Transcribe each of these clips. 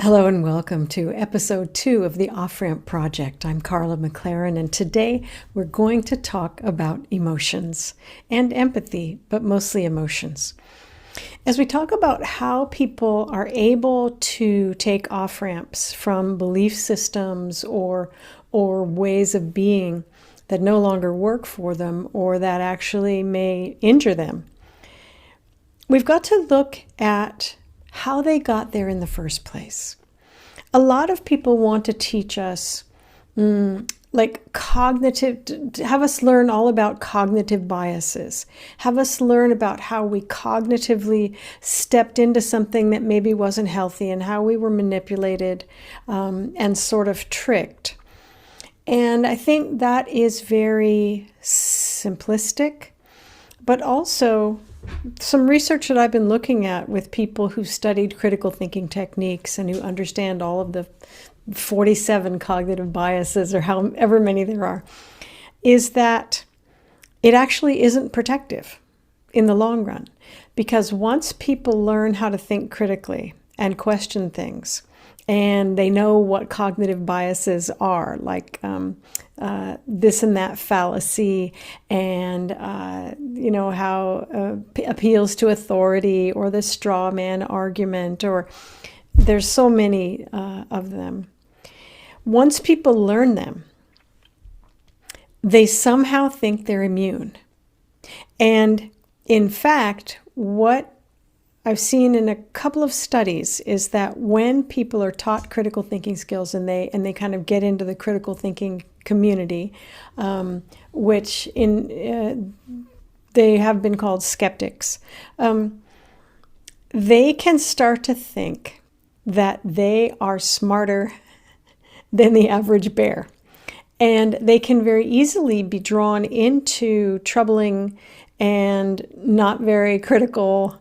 Hello and welcome to episode 2 of the Off-Ramp Project. I'm Carla McLaren, and today we're going to talk about emotions and empathy, but mostly emotions. As we talk about how people are able to take off-ramps from belief systems or ways of being that no longer work for them or that actually may injure them, we've got to look at how they got there in the first place. A lot of people want to teach us have us learn all about cognitive biases, have us learn about how we cognitively stepped into something that maybe wasn't healthy and how we were manipulated and sort of tricked. And I think that is very simplistic, but also some research that I've been looking at with people who studied critical thinking techniques and who understand all of the 47 cognitive biases or however many there are, is that it actually isn't protective in the long run. Because once people learn how to think critically and question things, and they know what cognitive biases are, like this and that fallacy, and how appeals to authority, or the straw man argument, or there's so many of them. Once people learn them, they somehow think they're immune. And in fact, what I've seen in a couple of studies is that when people are taught critical thinking skills and they kind of get into the critical thinking community, which they have been called skeptics, they can start to think that they are smarter than the average bear. And they can very easily be drawn into troubling and not very critical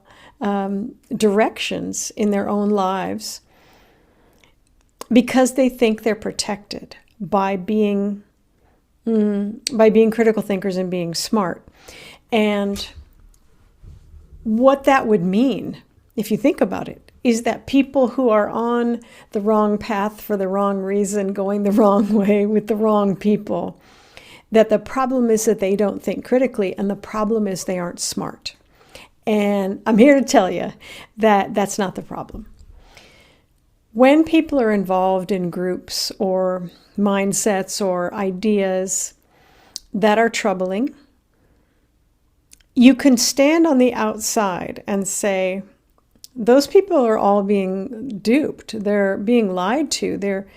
directions in their own lives because they think they're protected by being critical thinkers and being smart. And what that would mean, if you think about it, is that people who are on the wrong path for the wrong reason, going the wrong way with the wrong people, that the problem is that they don't think critically, and the problem is they aren't smart. And I'm here to tell you that that's not the problem. When people are involved in groups or mindsets or ideas that are troubling, you can stand on the outside and say, those people are all being duped. They're being lied to. They're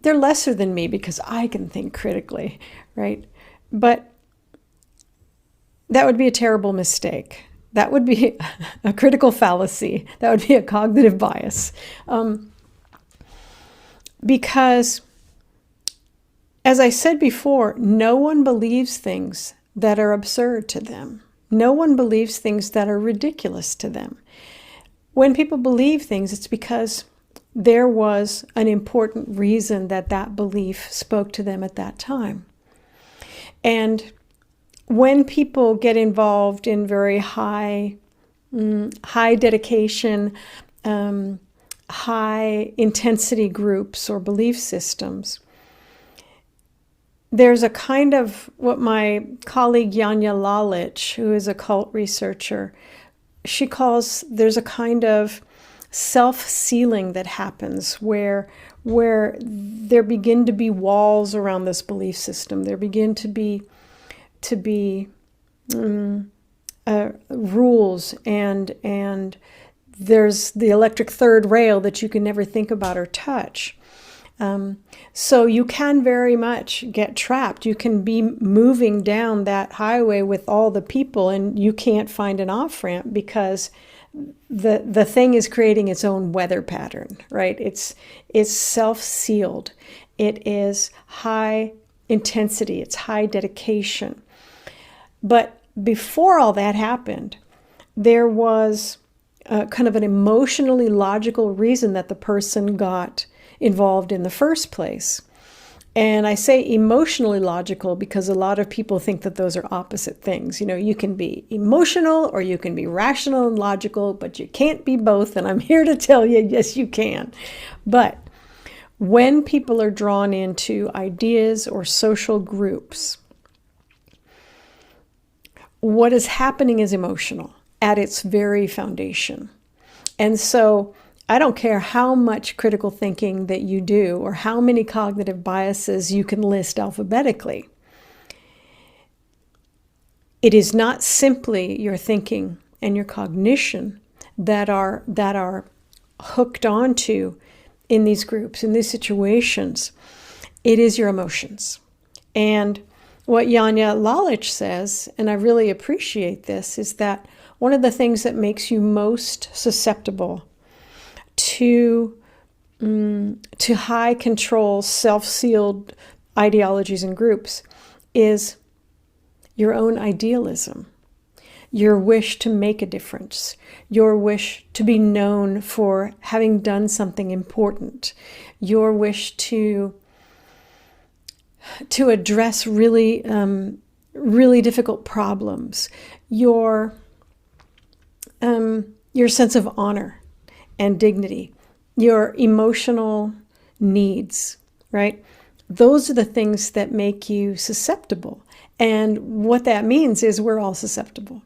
lesser than me because I can think critically, right? But that would be a terrible mistake. That would be a critical fallacy. That would be a cognitive bias. Because, as I said before, no one believes things that are absurd to them. No one believes things that are ridiculous to them. When people believe things, it's because there was an important reason that belief spoke to them at that time. And when people get involved in very high dedication, high intensity groups or belief systems, there's a kind of what my colleague Janja Lalich, who is a cult researcher, she calls, there's a kind of self-sealing that happens where there begin to be walls around this belief system. There begin to be rules, and there's the electric third rail that you can never think about or touch. So you can very much get trapped. You can be moving down that highway with all the people and you can't find an off-ramp because the thing is creating its own weather pattern, right? It's self-sealed. It is high intensity. It's high dedication. But before all that happened, there was kind of an emotionally logical reason that the person got involved in the first place. And I say emotionally logical because a lot of people think that those are opposite things. You can be emotional or you can be rational and logical, but you can't be both. And I'm here to tell you, yes, you can. But when people are drawn into ideas or social groups, what is happening is emotional at its very foundation. And so I don't care how much critical thinking that you do or how many cognitive biases you can list alphabetically. It is not simply your thinking and your cognition that are hooked onto in these groups, in these situations. It is your emotions. And what Janja Lalich says, and I really appreciate this, is that one of the things that makes you most susceptible to high control, self-sealed ideologies and groups is your own idealism, your wish to make a difference, your wish to be known for having done something important, your wish to address really difficult problems, your sense of honor and dignity, your emotional needs, right? Those are the things that make you susceptible. And what that means is we're all susceptible.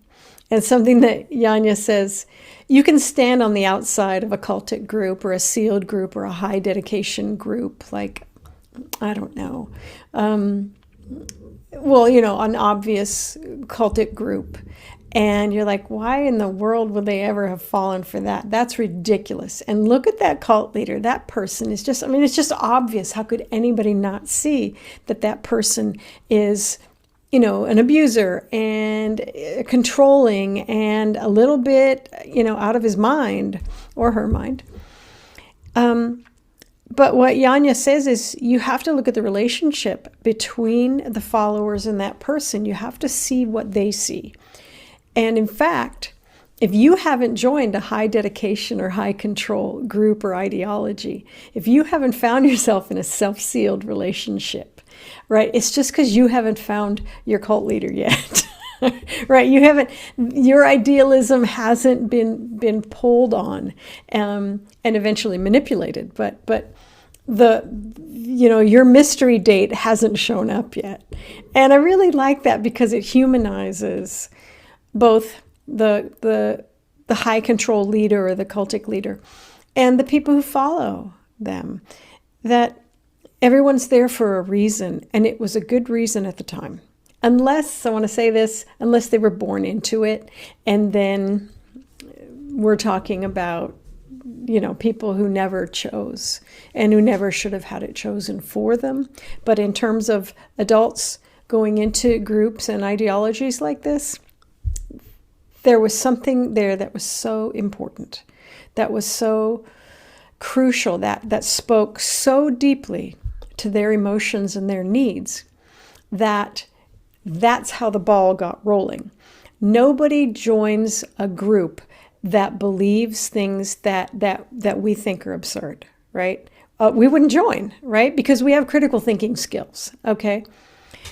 And something that Janja says, you can stand on the outside of a cultic group or a sealed group or a high dedication group, like, I don't know, an obvious cultic group. And you're like, why in the world would they ever have fallen for that? That's ridiculous. And look at that cult leader. That person is just, it's just obvious. How could anybody not see that person is, an abuser and controlling and a little bit, out of his mind or her mind. But what Janja says is you have to look at the relationship between the followers and that person. You have to see what they see. And in fact, if you haven't joined a high dedication or high control group or ideology, if you haven't found yourself in a self-sealed relationship, right, it's just because you haven't found your cult leader yet. Right? Your idealism hasn't been pulled on and eventually manipulated, but your mystery date hasn't shown up yet. And I really like that because it humanizes both the high control leader or the cultic leader and the people who follow them, that everyone's there for a reason, and it was a good reason at the time. Unless, I want to say this, unless they were born into it, and then we're talking about, people who never chose and who never should have had it chosen for them. But in terms of adults going into groups and ideologies like this, there was something there that was so important, that was so crucial, that spoke so deeply to their emotions and their needs, that's how the ball got rolling. Nobody joins a group that believes things that we think are absurd, right? We wouldn't join, right? Because we have critical thinking skills, okay?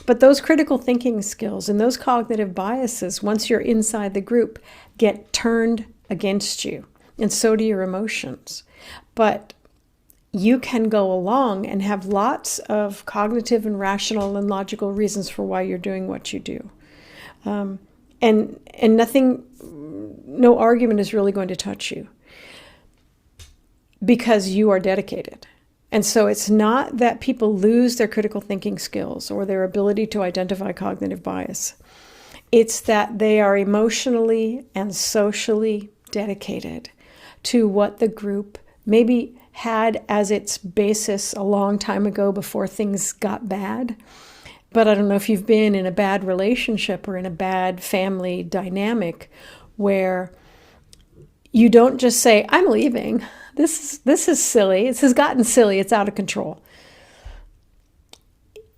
But those critical thinking skills and those cognitive biases, once you're inside the group, get turned against you. And so do your emotions. But you can go along and have lots of cognitive and rational and logical reasons for why you're doing what you do. And no argument is really going to touch you because you are dedicated. And so it's not that people lose their critical thinking skills or their ability to identify cognitive bias. It's that they are emotionally and socially dedicated to what the group maybe had as its basis a long time ago before things got bad. But I don't know if you've been in a bad relationship or in a bad family dynamic where you don't just say, I'm leaving. This is silly. This has gotten silly. It's out of control.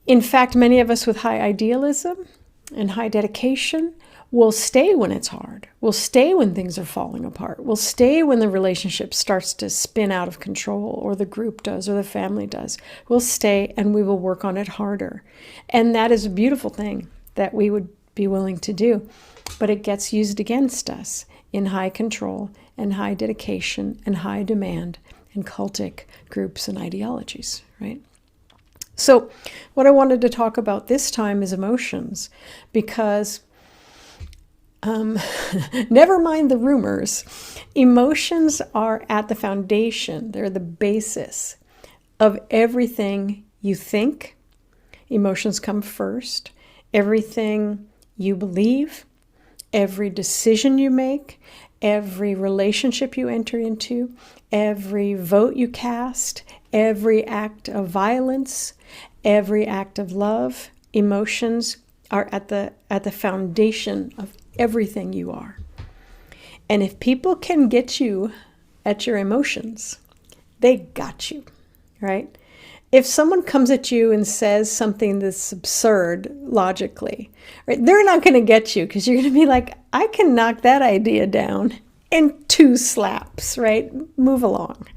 In fact, many of us with high idealism and high dedication will stay when it's hard, will stay when things are falling apart, will stay when the relationship starts to spin out of control, or the group does, or the family does. We'll stay and we will work on it harder. And that is a beautiful thing that we would be willing to do. But it gets used against us in high control and high dedication and high demand and cultic groups and ideologies, right? So what I wanted to talk about this time is emotions, because never mind the rumors, emotions are at the foundation. They're the basis of everything you think. Emotions come first. Everything you believe, every decision you make, every relationship you enter into, every vote you cast, every act of violence, every act of love, emotions are at the foundation of everything you are. And if people can get you at your emotions, they got you, right? If someone comes at you and says something that's absurd logically, right, they're not going to get you, because you're going to be like, I can knock that idea down in 2 slaps, right? Move along.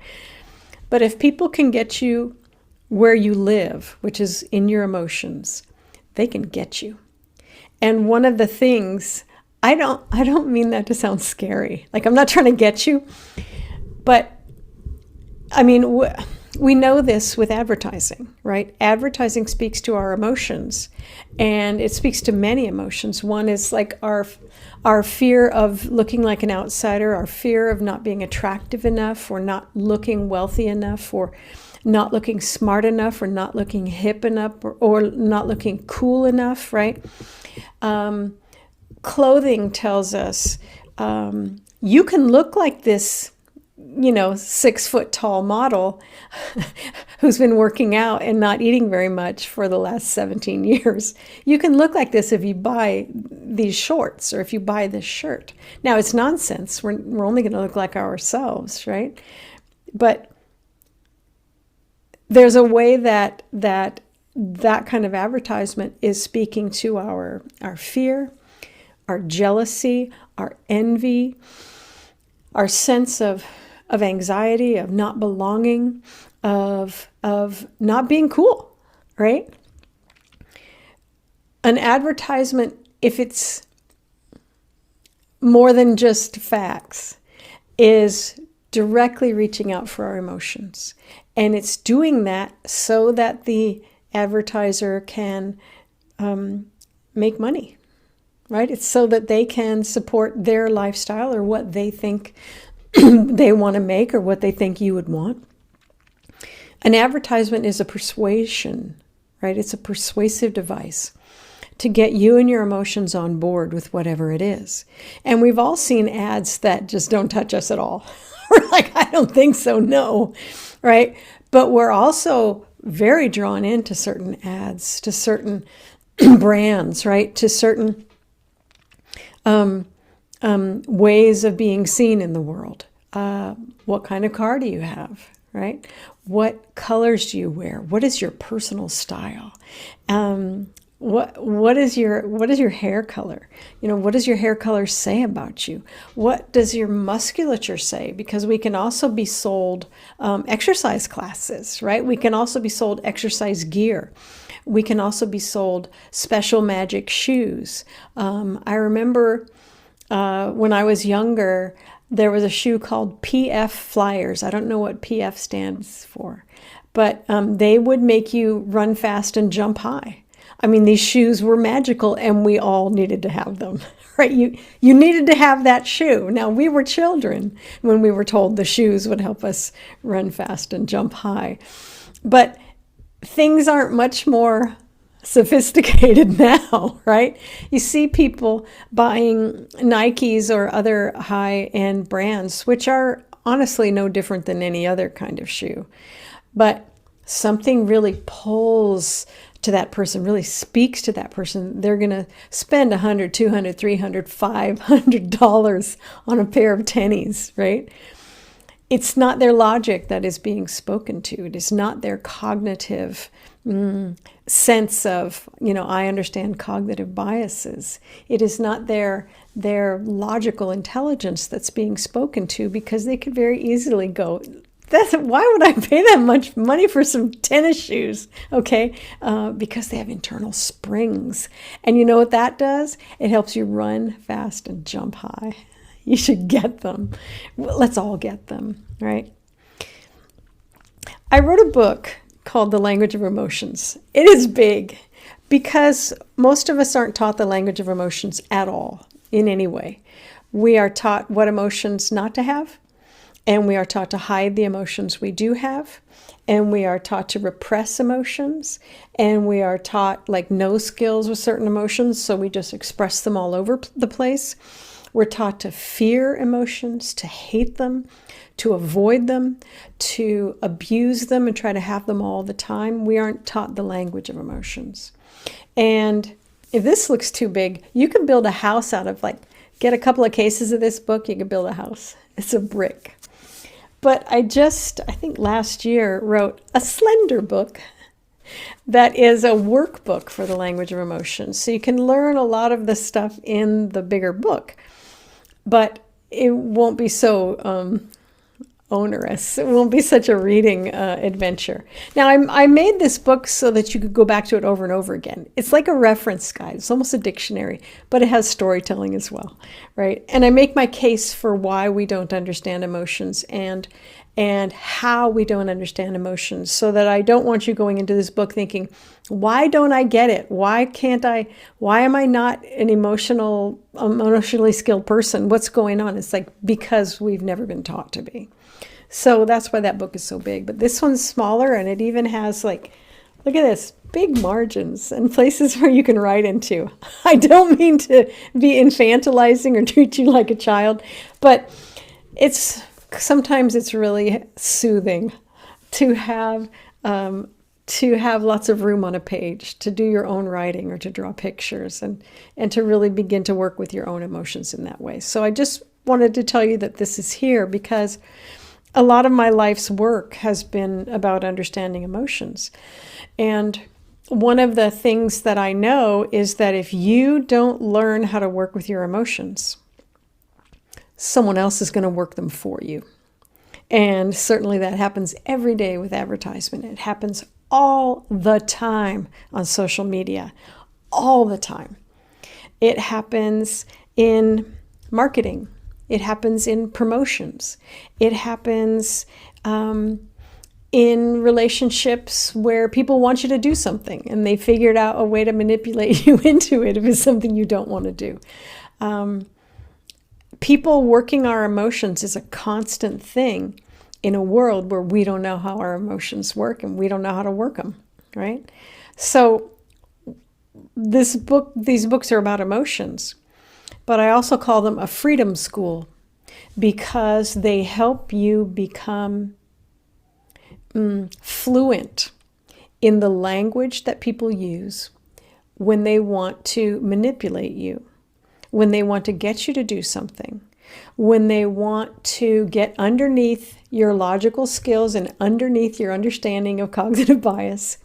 But if people can get you where you live, which is in your emotions, they can get you. And one of the things, I don't mean that to sound scary. Like, I'm not trying to get you, but I mean, we know this with advertising, right? Advertising speaks to our emotions, and it speaks to many emotions. One is like our fear of looking like an outsider, our fear of not being attractive enough, or not looking wealthy enough, or not looking smart enough, or not looking hip enough, or not looking cool enough, right? Clothing tells us you can look like this 6-foot tall model who's been working out and not eating very much for the last 17 years. You can look like this if you buy these shorts or if you buy this shirt. Now, it's nonsense. We're only going to look like ourselves, right? But there's a way that kind of advertisement is speaking to our fear, our jealousy, our envy, our sense of anxiety, of not belonging, of not being cool, right? An advertisement, if it's more than just facts, is directly reaching out for our emotions. And it's doing that so that the advertiser can make money, right? It's so that they can support their lifestyle or what they think they want to make or what they think you would want. An advertisement is a persuasion, right? It's a persuasive device to get you and your emotions on board with whatever it is. And we've all seen ads that just don't touch us at all. We're like, I don't think so, no, right? But we're also very drawn into certain ads, to certain brands, right? To certain ways of being seen in the world. What kind of car do you have, right? What colors do you wear? What is your personal style? What is your hair color? What does your hair color say about you? What does your musculature say? Because we can also be sold exercise classes, right? We can also be sold exercise gear. We can also be sold special magic shoes. I remember when I was younger, there was a shoe called PF Flyers. I don't know what PF stands for, but they would make you run fast and jump high. I mean, these shoes were magical, and we all needed to have them, right? You needed to have that shoe. Now, we were children when we were told the shoes would help us run fast and jump high. But things aren't much more sophisticated now, right? You see people buying Nikes or other high-end brands, which are honestly no different than any other kind of shoe. But something really pulls to that person, really speaks to that person. They're going to spend $100, $200, $300, $500 on a pair of tennies, right? It's not their logic that is being spoken to. It is not their cognitive sense of, I understand cognitive biases. It is not their logical intelligence that's being spoken to, because they could very easily go, why would I pay that much money for some tennis shoes? Okay, because they have internal springs. And you know what that does? It helps you run fast and jump high. You should get them. Let's all get them, right? I wrote a book called The Language of Emotions. It is big because most of us aren't taught the language of emotions at all in any way. We are taught what emotions not to have, and we are taught to hide the emotions we do have, and we are taught to repress emotions, and we are taught no skills with certain emotions, so we just express them all over the place. We're taught to fear emotions, to hate them, to avoid them, to abuse them and try to have them all the time. We aren't taught the language of emotions. And if this looks too big, you can build a house out of get a couple of cases of this book, you can build a house. It's a brick. But I think last year wrote a slender book that is a workbook for the language of emotions. So you can learn a lot of the stuff in the bigger book, but it won't be so onerous. It won't be such a reading adventure. Now, I made this book so that you could go back to it over and over again. It's like a reference guide. It's almost a dictionary, but it has storytelling as well, right? And I make my case for why we don't understand emotions and how we don't understand emotions, so that I don't want you going into this book thinking, why don't I get it? Why am I not an emotionally skilled person? What's going on? It's because we've never been taught to be. So that's why that book is so big. But this one's smaller, and it even has look at this, big margins and places where you can write into. I don't mean to be infantilizing or treat you like a child, but sometimes it's really soothing to have lots of room on a page to do your own writing or to draw pictures and to really begin to work with your own emotions in that way. So I just wanted to tell you that this is here because a lot of my life's work has been about understanding emotions. And one of the things that I know is that if you don't learn how to work with your emotions, someone else is going to work them for you. And certainly that happens every day with advertisement. It happens all the time on social media, all the time. It happens in marketing. It happens in promotions. It happens in relationships where people want you to do something and they figured out a way to manipulate you into it if it's something you don't want to do. People working our emotions is a constant thing in a world where we don't know how our emotions work and we don't know how to work them, right? So these books are about emotions, but I also call them a freedom school because they help you become fluent in the language that people use when they want to manipulate you, when they want to get you to do something, when they want to get underneath your logical skills and underneath your understanding of cognitive bias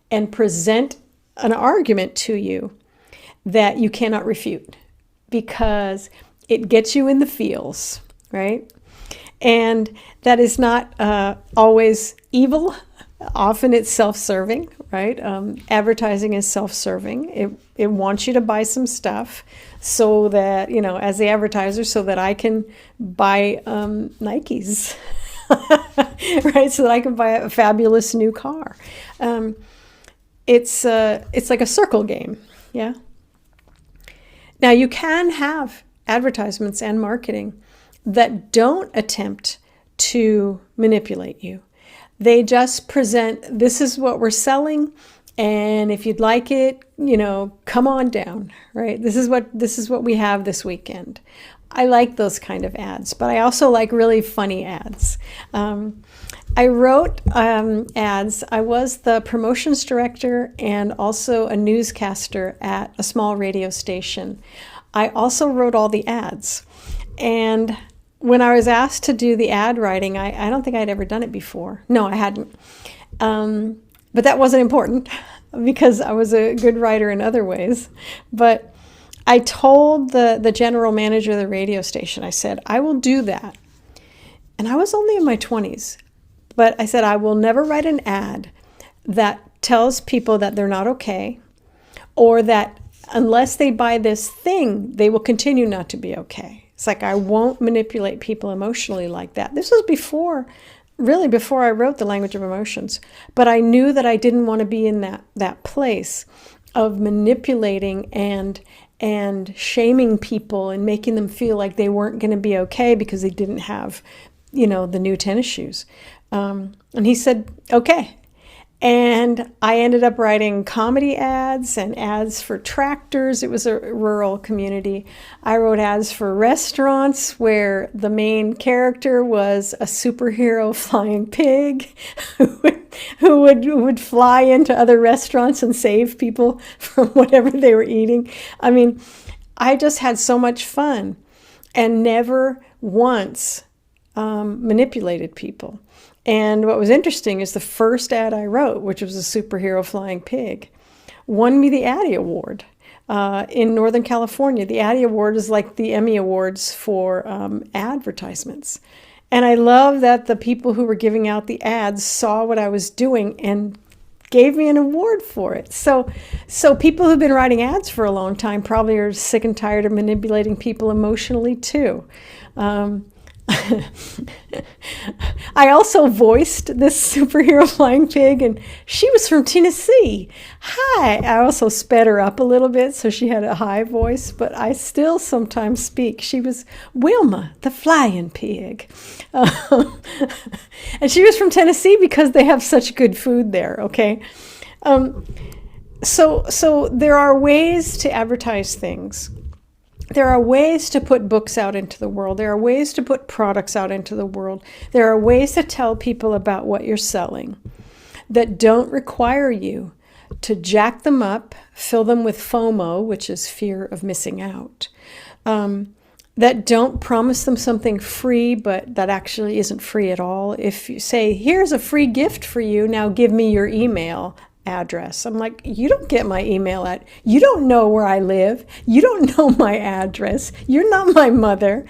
and present an argument to you that you cannot refute because it gets you in the feels, right? And that is not always evil. Often it's self-serving, right? Advertising is self-serving. It wants you to buy some stuff so that, as the advertiser, so that I can buy Nikes, right? So that I can buy a fabulous new car. It's like a circle game, yeah? Now, you can have advertisements and marketing that don't attempt to manipulate you. They just present, this is what we're selling, and if you'd like it, come on down, right? This is what we have this weekend. I like those kind of ads, but I also like really funny ads. I wrote ads. I was the promotions director and also a newscaster at a small radio station. I also wrote all the ads. And when I was asked to do the ad writing, I don't think I'd ever done it before. No, I hadn't. But that wasn't important because I was a good writer in other ways. But I told the general manager of the radio station, I said, I will do that. And I was only in my 20s. But I said, I will never write an ad that tells people that they're not okay, or that unless they buy this thing, they will continue not to be okay. It's like, I won't manipulate people emotionally like that. This was really before I wrote The Language of Emotions. But I knew that I didn't want to be in that place of manipulating and shaming people and making them feel like they weren't going to be okay because they didn't have, the new tennis shoes. And he said, okay. And I ended up writing comedy ads and ads for tractors. It was a rural community. I wrote ads for restaurants where the main character was a superhero flying pig who would fly into other restaurants and save people from whatever they were eating. I mean, I just had so much fun and never once manipulated people. And what was interesting is the first ad I wrote, which was a superhero flying pig, won me the Addy Award in Northern California. The Addy Award is like the Emmy Awards for advertisements. And I love that the people who were giving out the ads saw what I was doing and gave me an award for it. So people who've been writing ads for a long time probably are sick and tired of manipulating people emotionally too. I also voiced this superhero flying pig, and she was from Tennessee. Hi. I also sped her up a little bit so she had a high voice, but I still sometimes speak. She was Wilma, the flying pig. And she was from Tennessee because they have such good food there, okay? So there are ways to advertise things. There are ways to put books out into the world. There are ways to put products out into the world. There are ways to tell people about what you're selling that don't require you to jack them up, fill them with FOMO, which is fear of missing out, that don't promise them something free, but that actually isn't free at all. If you say, here's a free gift for you, now give me your email address. I'm like, you don't get my email you don't know where I live. You don't know my address. You're not my mother.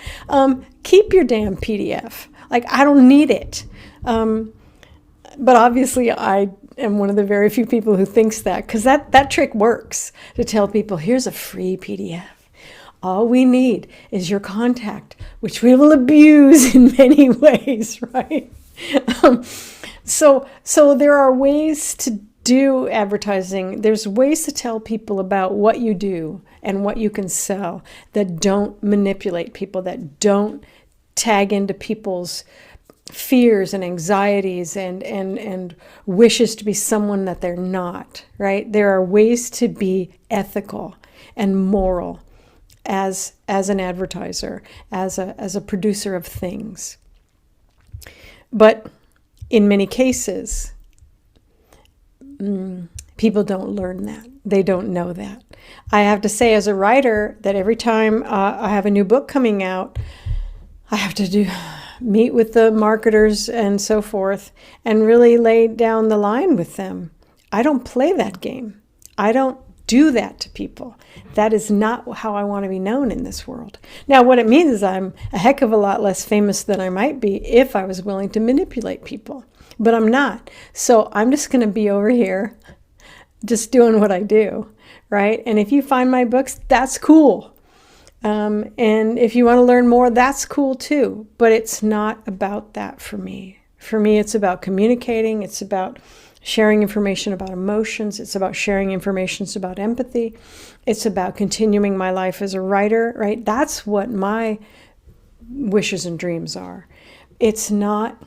Keep your damn PDF. Like, I don't need it. But obviously I am one of the very few people who thinks that, because that trick works, to tell people, here's a free PDF. All we need is your contact, which we will abuse in many ways, right? So there are ways to do advertising. There's ways to tell people about what you do and what you can sell that don't manipulate people, that don't tag into people's fears and anxieties and wishes to be someone that they're not, right? There are ways to be ethical and moral as an advertiser, as a producer of things. But in many cases, people don't learn that. They don't know that. I have to say, as a writer, that every time I have a new book coming out, I have to meet with the marketers and so forth and really lay down the line with them. I don't play that game. I don't do that to people. That is not how I want to be known in this world. Now, what it means is I'm a heck of a lot less famous than I might be if I was willing to manipulate people. But I'm not. So I'm just going to be over here just doing what I do, right? And if you find my books, that's cool. And if you want to learn more, that's cool too. But it's not about that for me. For me, it's about communicating. It's about sharing information about emotions. It's about sharing information about empathy. It's about continuing my life as a writer, right? That's what my wishes and dreams are. It's not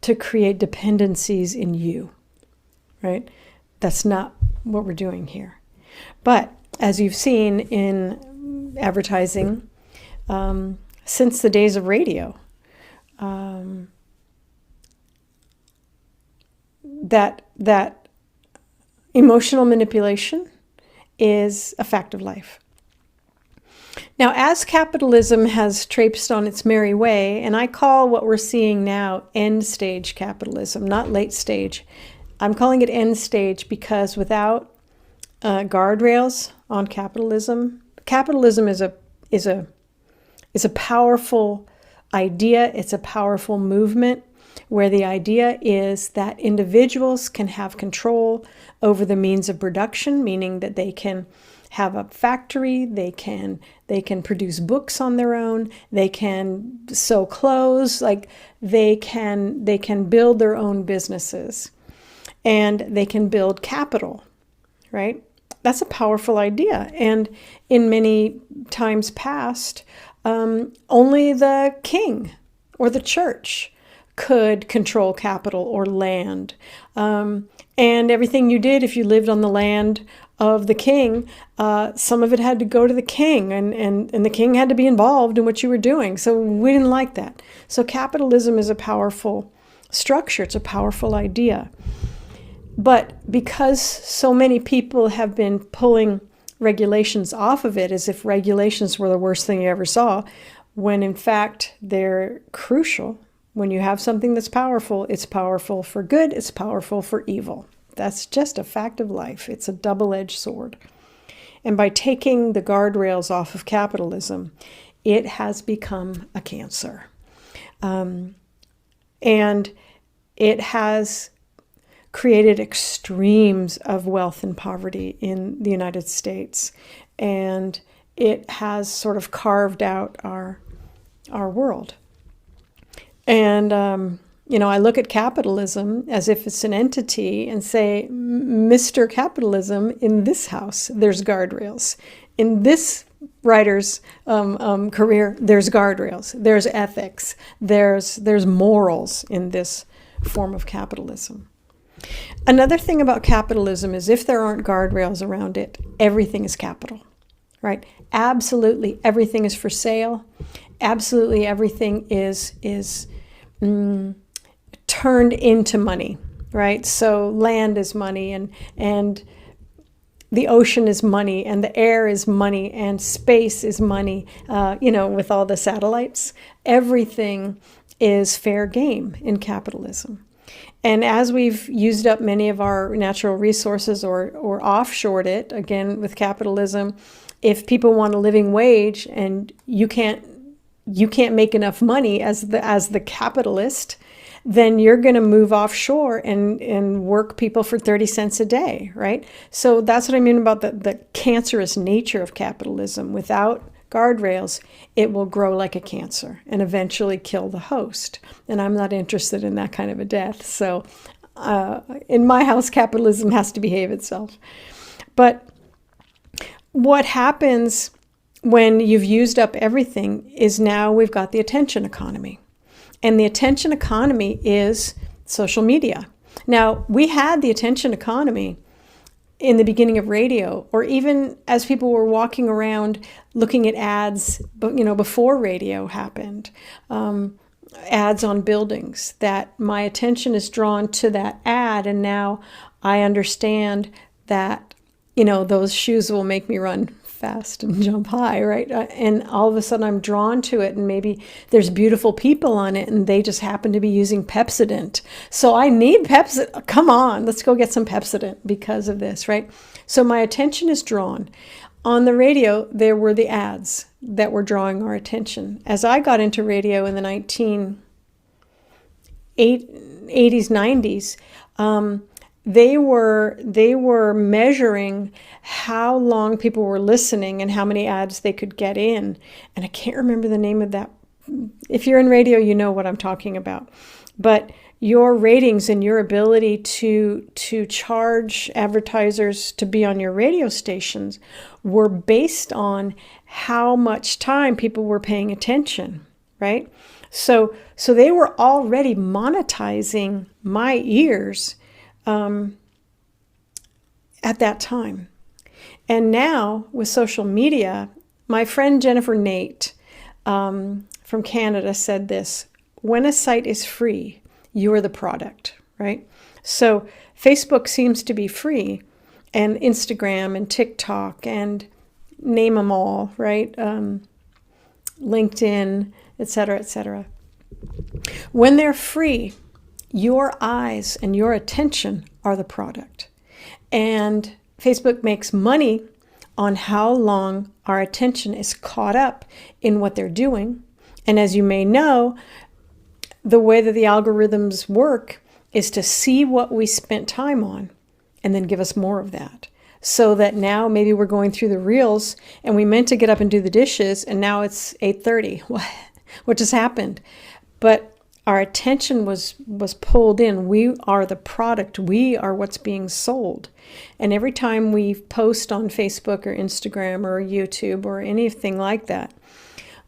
to create dependencies in you, right? That's not what we're doing here. But as you've seen in advertising, since the days of radio, that emotional manipulation is a fact of life. Now, as capitalism has traipsed on its merry way, and I call what we're seeing now end stage capitalism, not late stage. I'm calling it end stage because without guardrails on capitalism, capitalism is a powerful idea. It's a powerful movement where the idea is that individuals can have control over the means of production, meaning that they can have a factory, they can produce books on their own, they can sew clothes, like they can build their own businesses, and they can build capital, right? That's a powerful idea. And in many times past, only the king or the church could control capital or land. And everything you did, if you lived on the land of the king, some of it had to go to the king, and the king had to be involved in what you were doing. So we didn't like that. So capitalism is a powerful structure. It's a powerful idea. But because so many people have been pulling regulations off of it as if regulations were the worst thing you ever saw, when in fact they're crucial. When you have something that's powerful, it's powerful for good, it's powerful for evil. That's just a fact of life. It's a double-edged sword. And by taking the guardrails off of capitalism, it has become a cancer. And it has created extremes of wealth and poverty in the United States. And it has sort of carved out our world. And, I look at capitalism as if it's an entity and say, Mr. Capitalism, in this house, there's guardrails. In this writer's career, there's guardrails. There's ethics. There's morals in this form of capitalism. Another thing about capitalism is if there aren't guardrails around it, everything is capital, right? Absolutely everything is for sale. Absolutely everything is turned into money, right? So land is money, and the ocean is money, and the air is money, and space is money, with all the satellites. Everything is fair game in capitalism. And as we've used up many of our natural resources or offshored it, again, with capitalism, if people want a living wage and you can't make enough money as the capitalist, then you're going to move offshore and work people for 30 cents a day, right? So that's what I mean about the cancerous nature of capitalism. Without guardrails, it will grow like a cancer and eventually kill the host. And I'm not interested in that kind of a death. So in my house, capitalism has to behave itself. But what happens when you've used up everything is now we've got the attention economy. And the attention economy is social media. Now, we had the attention economy in the beginning of radio, or even as people were walking around looking at ads, before radio happened, ads on buildings, that my attention is drawn to that ad. And now I understand that, those shoes will make me run fast and jump high, right? And all of a sudden I'm drawn to it, and maybe there's beautiful people on it and they just happen to be using Pepsodent. So I need Pepsodent. Come on, let's go get some Pepsodent because of this, right? So my attention is drawn. On the radio, there were the ads that were drawing our attention. As I got into radio in the 1980s, 90s, they were measuring how long people were listening and how many ads they could get in. And I can't remember the name of that. If you're in radio, you know what I'm talking about. But your ratings and your ability to charge advertisers to be on your radio stations were based on how much time people were paying attention, right? So they were already monetizing my ears at that time. And now with social media, my friend Jennifer Nate from Canada said this: when a site is free, you are the product, right? So Facebook seems to be free, and Instagram and TikTok and name them all, right? LinkedIn, etc., etc. When they're free, your eyes and your attention are the product. And Facebook makes money on how long our attention is caught up in what they're doing. And as you may know, the way that the algorithms work is to see what we spent time on and then give us more of that. So that now maybe we're going through the reels and we meant to get up and do the dishes and now it's 8:30. What just happened? But our attention was pulled in. We are the product. We are what's being sold. And every time we post on Facebook or Instagram or YouTube or anything like that,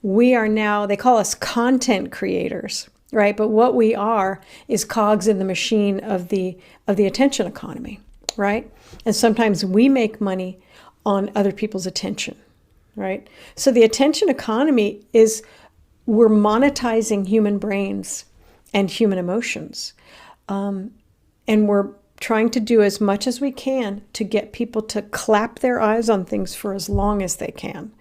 we are now, they call us content creators, right? But what we are is cogs in the machine of the attention economy, right? And sometimes we make money on other people's attention, right? So the attention economy is, we're monetizing human brains and human emotions. And we're trying to do as much as we can to get people to clap their eyes on things for as long as they can.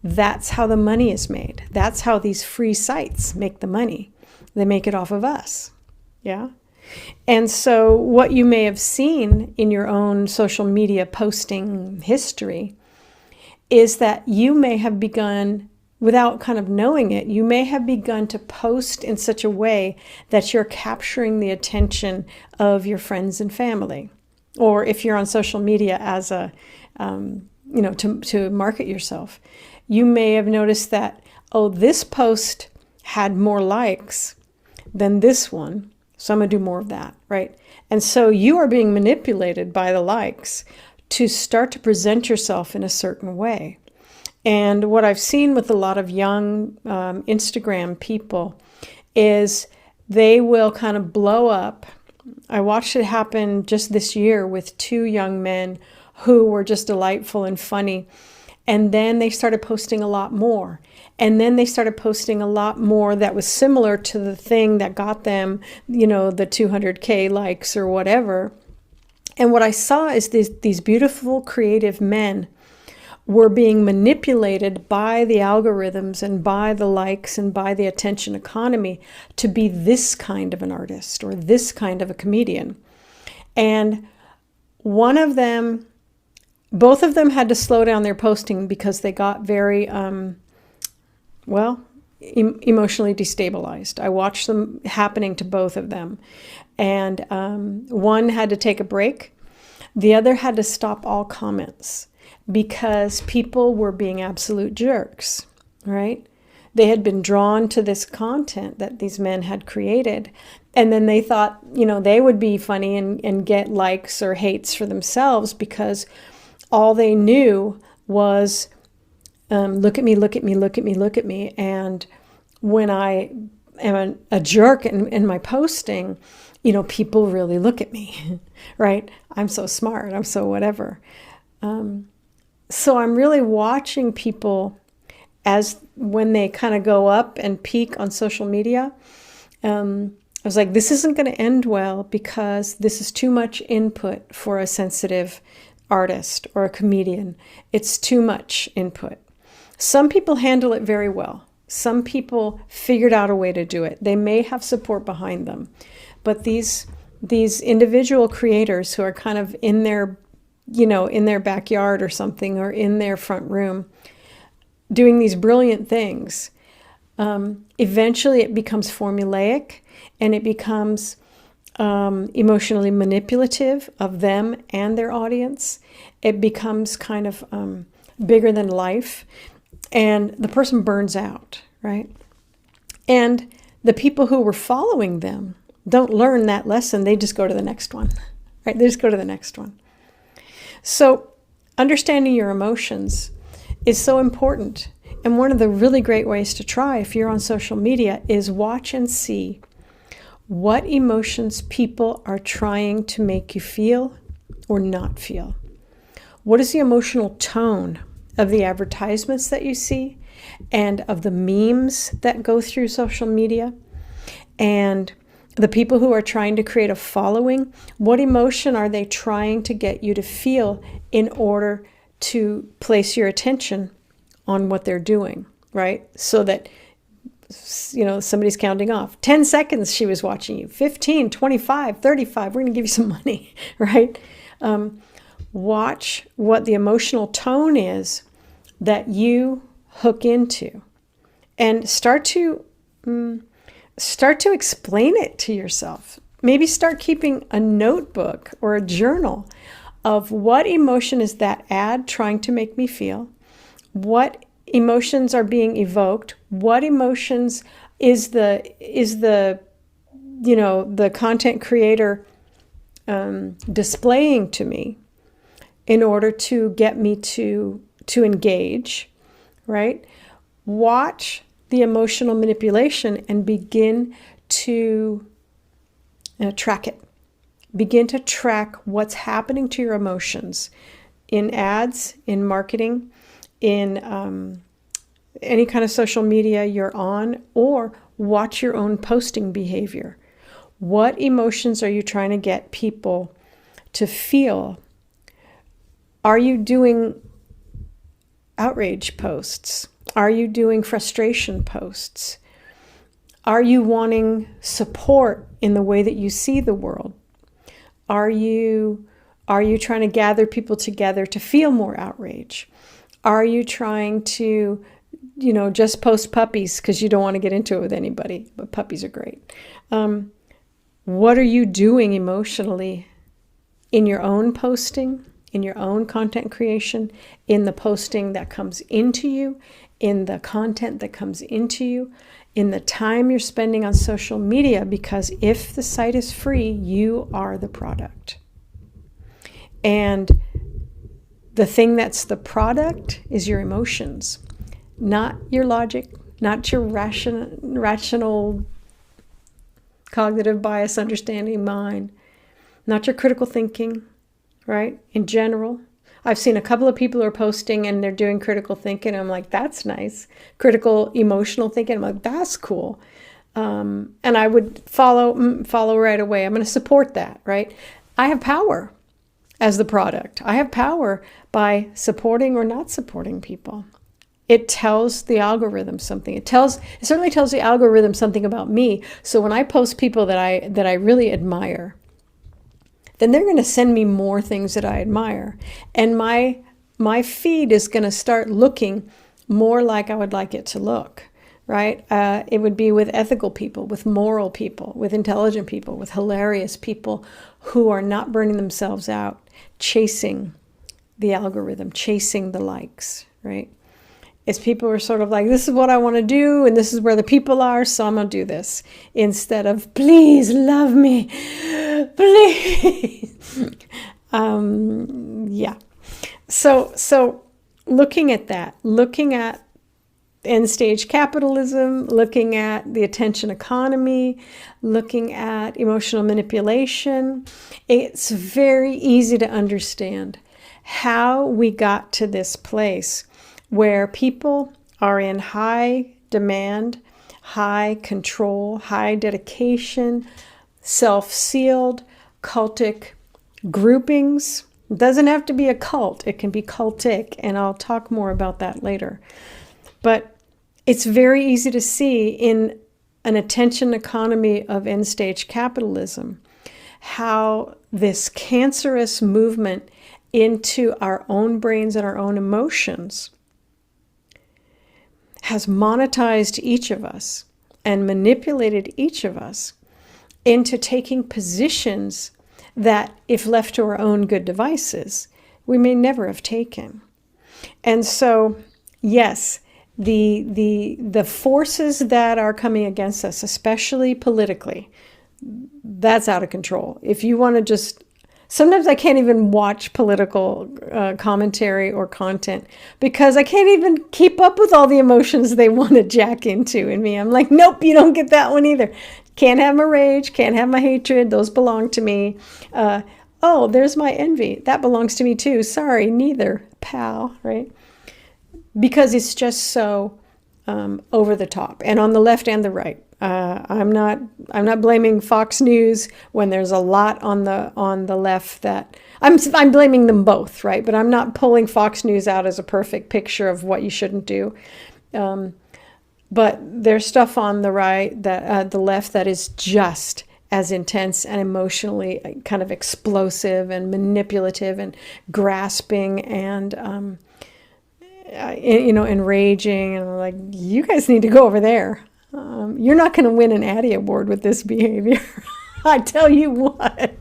That's how the money is made. That's how these free sites make the money. They make it off of us. Yeah. And so what you may have seen in your own social media posting history is that you may have begun, without kind of knowing it, you may have begun to post in such a way that you're capturing the attention of your friends and family. Or if you're on social media as a, to market yourself, you may have noticed that, oh, this post had more likes than this one, so I'm going to do more of that, right? And so you are being manipulated by the likes to start to present yourself in a certain way. And what I've seen with a lot of young Instagram people is they will kind of blow up. I watched it happen just this year with 2 young men who were just delightful and funny. And then they started posting a lot more. And then they started posting a lot more that was similar to the thing that got them, the 200K likes or whatever. And what I saw is these beautiful, creative men were being manipulated by the algorithms and by the likes and by the attention economy to be this kind of an artist or this kind of a comedian. And both of them had to slow down their posting because they got very, emotionally destabilized. I watched them happening to both of them. And one had to take a break. The other had to stop all comments because people were being absolute jerks, right? They had been drawn to this content that these men had created. And then they thought, they would be funny and get likes or hates for themselves because all they knew was, look at me, look at me, look at me, look at me. And when I am a jerk in my posting, people really look at me, right? I'm so smart. I'm so whatever. So I'm really watching people as when they kind of go up and peak on social media. I was like, this isn't going to end well because this is too much input for a sensitive artist or a comedian. It's too much input. Some people handle it very well. Some people figured out a way to do it. They may have support behind them. But these individual creators who are kind of in their backyard or something, or in their front room, doing these brilliant things, eventually it becomes formulaic and it becomes emotionally manipulative of them and their audience. It becomes kind of bigger than life, and the person burns out, right? And the people who were following them don't learn that lesson. They just go to the next one, right? They just go to the next one. So understanding your emotions is so important. And one of the really great ways to try if you're on social media is watch and see what emotions people are trying to make you feel or not feel. What is the emotional tone of the advertisements that you see and of the memes that go through social media? And the people who are trying to create a following, what emotion are they trying to get you to feel in order to place your attention on what they're doing, right? So that, somebody's counting off. 10 seconds she was watching you. 15, 25, 35, we're going to give you some money, right? Watch what the emotional tone is that you hook into, and start to explain it to yourself. Maybe start keeping a notebook or a journal of what emotion is that ad trying to make me feel, what emotions are being evoked, what emotions is the content creator displaying to me in order to get me to engage, right? Watch the emotional manipulation and begin to track it. Begin to track what's happening to your emotions in ads, in marketing, in any kind of social media you're on, or watch your own posting behavior. What emotions are you trying to get people to feel? Are you doing outrage posts? Are you doing frustration posts? Are you wanting support in the way that you see the world? Are you trying to gather people together to feel more outrage? Are you trying to, just post puppies because you don't want to get into it with anybody, but puppies are great. What are you doing emotionally in your own posting, in your own content creation, in the posting that comes into you, in the content that comes into you, in the time you're spending on social media? Because if the site is free, you are the product. And the thing that's the product is your emotions, not your logic, not your rational cognitive bias understanding mind, not your critical thinking, right? In general, I've seen a couple of people who are posting and they're doing critical thinking. I'm like, that's nice. Critical emotional thinking. I'm like, that's cool. And I would follow right away. I'm going to support that, right? I have power as the product. I have power by supporting or not supporting people. It tells the algorithm something. It certainly tells the algorithm something about me. So when I post people that I really admire, then they're going to send me more things that I admire. And my feed is going to start looking more like I would like it to look, right? It would be with ethical people, with moral people, with intelligent people, with hilarious people who are not burning themselves out, chasing the algorithm, chasing the likes, right? It's people who are sort of like, this is what I want to do, and this is where the people are, so I'm going to do this. Instead of, please love me, please. Yeah. So looking at that, looking at endstage capitalism, looking at the attention economy, looking at emotional manipulation, it's very easy to understand how we got to this place where people are in high demand, high control, high dedication, self-sealed, cultic groupings. It doesn't have to be a cult. It can be cultic, and I'll talk more about that later. But it's very easy to see in an attention economy of end-stage capitalism how this cancerous movement into our own brains and our own emotions has monetized each of us and manipulated each of us into taking positions that, if left to our own good devices, we may never have taken. And so, yes, the forces that are coming against us, especially politically, that's out of control. If you want to just... Sometimes I can't even watch political commentary or content because I can't even keep up with all the emotions they want to jack into in me. I'm like, nope, you don't get that one either. Can't have my rage, can't have my hatred. Those belong to me. Oh, there's my envy. That belongs to me too. Sorry, neither, pal, right? Because it's just so over the top, and on the left and the right. I'm not blaming Fox News when there's a lot on the left that I'm blaming them both, right? But I'm not pulling Fox News out as a perfect picture of what you shouldn't do. But there's stuff on the right that the left that is just as intense and emotionally kind of explosive and manipulative and grasping and enraging, and I'm like, you guys need to go over there. You're not going to win an Addy Award with this behavior. I tell you what.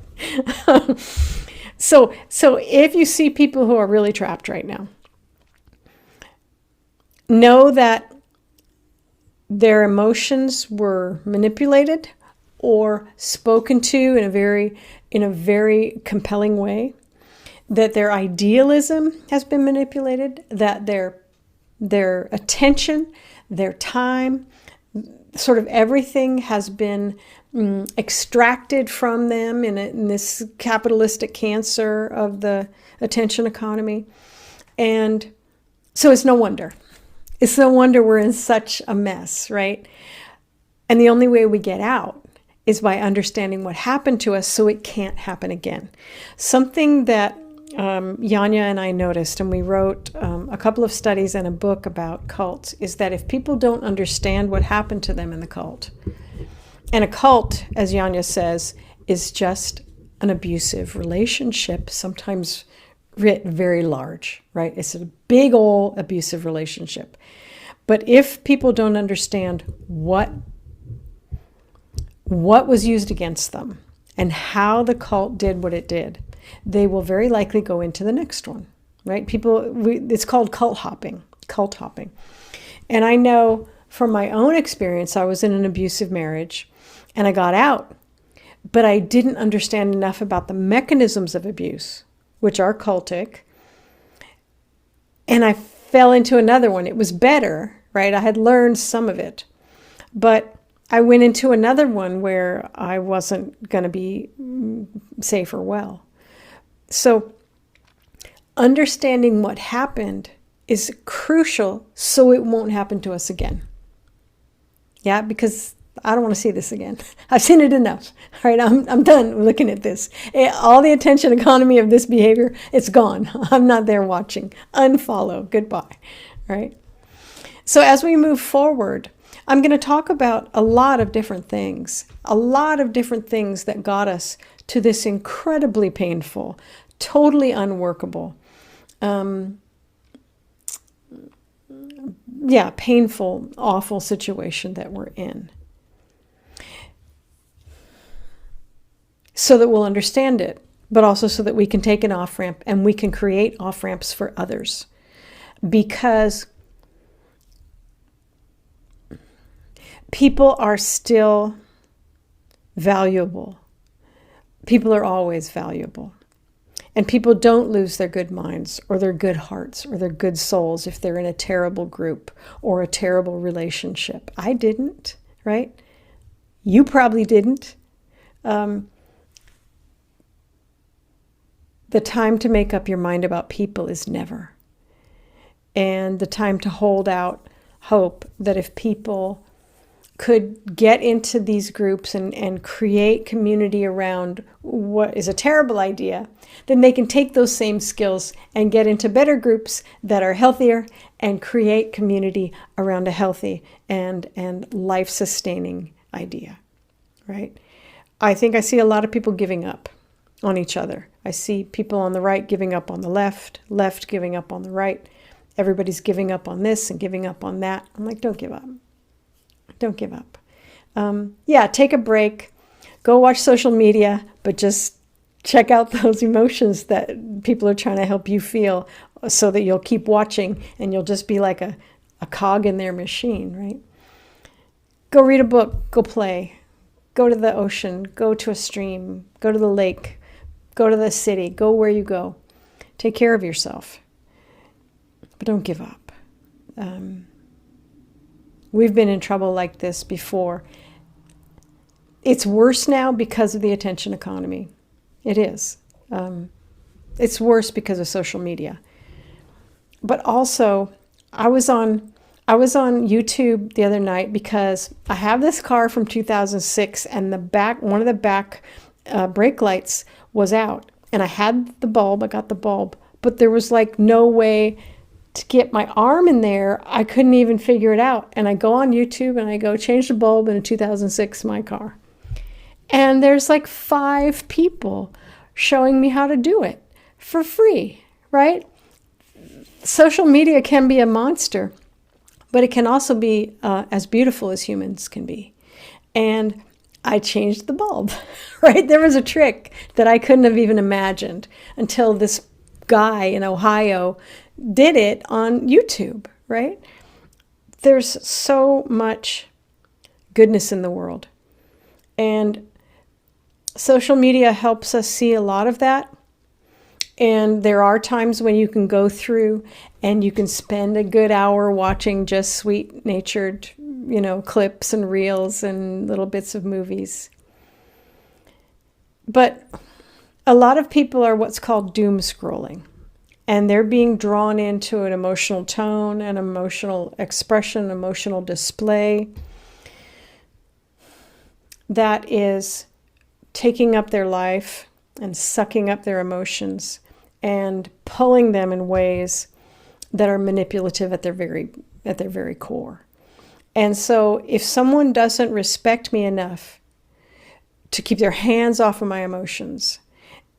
So if you see people who are really trapped right now, know that their emotions were manipulated or spoken to in a very compelling way, that their idealism has been manipulated, that their attention, their time, sort of everything has been extracted from them in this capitalistic cancer of the attention economy. And so it's no wonder. It's no wonder we're in such a mess, right? And the only way we get out is by understanding what happened to us so it can't happen again. Something that Yanya and I noticed, and we wrote a couple of studies and a book about cults, is that if people don't understand what happened to them in the cult, and a cult, as Yanya says, is just an abusive relationship, sometimes writ very large, right? It's a big old abusive relationship. But if people don't understand what was used against them and how the cult did what it did, they will very likely go into the next one, right? It's called cult hopping. And I know from my own experience, I was in an abusive marriage and I got out, but I didn't understand enough about the mechanisms of abuse, which are cultic. And I fell into another one. It was better, right? I had learned some of it, but I went into another one where I wasn't going to be safe or well. So understanding what happened is crucial so it won't happen to us again. Yeah, because I don't want to see this again. I've seen it enough. All right, I'm done looking at this. All the attention economy of this behavior, it's gone. I'm not there watching. Unfollow. Goodbye. All right. So as we move forward, I'm going to talk about a lot of different things that got us to this incredibly painful, totally unworkable, painful, awful situation that we're in, so that we'll understand it, but also so that we can take an off-ramp and we can create off-ramps for others. Because people are still valuable. People are always valuable. And people don't lose their good minds or their good hearts or their good souls if they're in a terrible group or a terrible relationship. I didn't, right? You probably didn't. The time to make up your mind about people is never. And the time to hold out hope that if people could get into these groups and create community around what is a terrible idea, then they can take those same skills and get into better groups that are healthier and create community around a healthy and life-sustaining idea, right? I think I see a lot of people giving up on each other. I see people on the right giving up on the left giving up on the right. Everybody's giving up on this and giving up on that. I'm like, don't give up. Don't give up. Take a break. Go watch social media, but just check out those emotions that people are trying to help you feel so that you'll keep watching and you'll just be like a cog in their machine, right? Go read a book. Go play. Go to the ocean. Go to a stream. Go to the lake. Go to the city. Go where you go. Take care of yourself. But don't give up. We've been in trouble like this before. It's worse now because of the attention economy. It is. It's worse because of social media. But also, I was on I was on YouTube the other night because I have this car from 2006 and one of the back brake lights was out. And I had the bulb, I got the bulb, but there was like no way to get my arm in there. I couldn't even figure it out. And I go on YouTube and I go change the bulb in a 2006 my car. And there's like 5 people showing me how to do it for free, right? Social media can be a monster, but it can also be as beautiful as humans can be. And I changed the bulb, right? There was a trick that I couldn't have even imagined until this guy in Ohio did it on YouTube, right? There's so much goodness in the world. And social media helps us see a lot of that. And there are times when you can go through and you can spend a good hour watching just sweet-natured, clips and reels and little bits of movies. But a lot of people are what's called doom scrolling. And they're being drawn into an emotional tone, an emotional expression, emotional display that is taking up their life and sucking up their emotions and pulling them in ways that are manipulative at their very core. And so if someone doesn't respect me enough to keep their hands off of my emotions,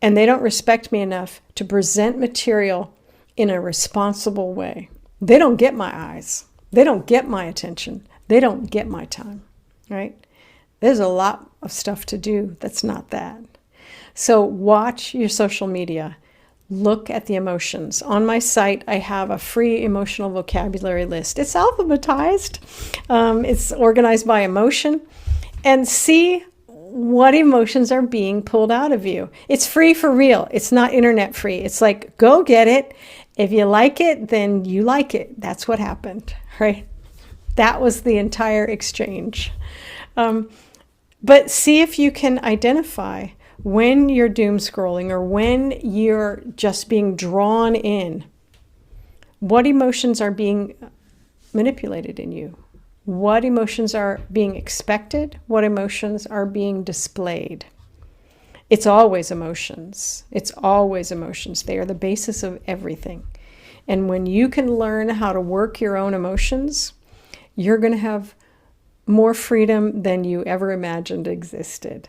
and they don't respect me enough to present material in a responsible way, they don't get my eyes. They don't get my attention. They don't get my time, right? There's a lot of stuff to do that's not that. So watch your social media. Look at the emotions. On my site, I have a free emotional vocabulary list. It's alphabetized. It's organized by emotion. And see what emotions are being pulled out of you. It's free for real. It's not internet free. It's like, go get it. If you like it, then you like it. That's what happened, right? That was the entire exchange. But see if you can identify when you're doom scrolling or when you're just being drawn in. What emotions are being manipulated in you? What emotions are being expected? What emotions are being displayed? It's always emotions. It's always emotions. They are the basis of everything. And when you can learn how to work your own emotions, you're going to have more freedom than you ever imagined existed,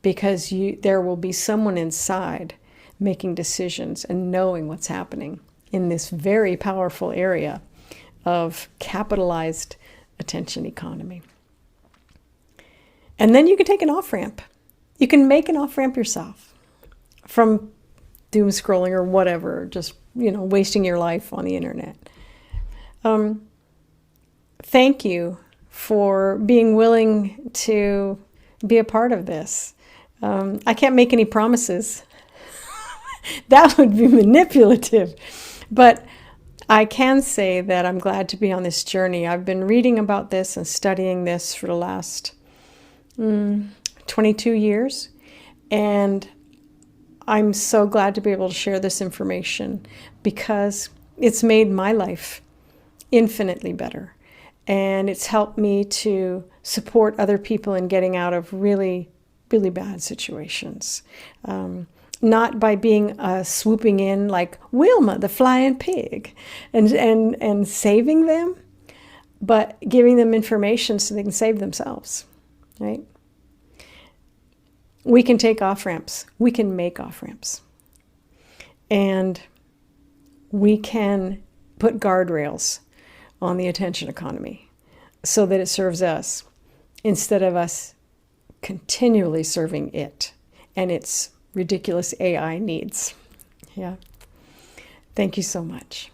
because there will be someone inside making decisions and knowing what's happening in this very powerful area of capitalized attention economy. And then you can take an off-ramp. You can make an off-ramp yourself from doom scrolling or whatever, just, wasting your life on the internet. Thank you for being willing to be a part of this. I can't make any promises. That would be manipulative. But I can say that I'm glad to be on this journey. I've been reading about this and studying this for the last 22 years. And I'm so glad to be able to share this information because it's made my life infinitely better. And it's helped me to support other people in getting out of really, really bad situations. Not by being swooping in like Wilma, the flying pig, and saving them, but giving them information so they can save themselves, right? We can take off-ramps. We can make off-ramps. And we can put guardrails on the attention economy so that it serves us instead of us continually serving it and its ridiculous AI needs. Yeah. Thank you so much.